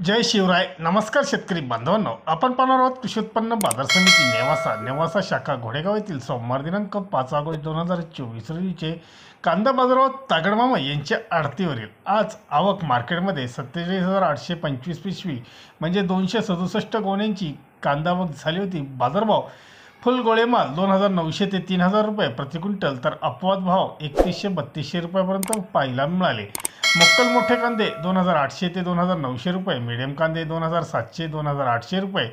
जय शिवराय. नमस्कार शेतकरी बांधवांनो, आपण पाहणार आहोत कृषी उत्पन्न बाजार समिती नेवासा शाखा घोडेगाव येथील सोमवार दिनांक 5 ऑगस्ट 2024 रोजीचे कांदा बाजारात तागडमामा यांच्या आडतीवरील आज आवक मार्केटमध्ये 47,825 पिशवी म्हणजे 267 गोण्यांची कांदा आवक झाली होती. बाजारभाव फुल गोळे माल 2,900 ते 3,000 रुपये प्रति क्विंटल तर अपवाद भाव 3100-3200 रुपयापर्यंत पाहायला मिळाले. मक्कल मोठे कांदे 2,800 ते 2,900 रुपये, मीडियम कांदे 2,700 2,800 रुपये,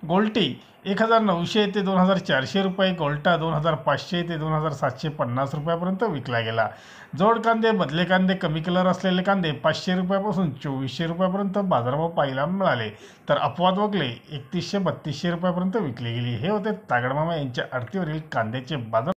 गोल्टी 1,900 ते 2,400 रुपये, गोल्टा 2,500 ते 2,750 रुपयापर्यंत विकला गेला. जोड कांदे बदले कांदे कमी कलर असलेले कांदे 500 रुपयापासून 2,400 रुपयापर्यंत बाजारभाव पाहायला मिळाले तर अपवाद वगळे 3100-3200 रुपयापर्यंत विकली गेली. हे होते तागडमामा यांच्या आडतीवरील कांद्याचे बाजार.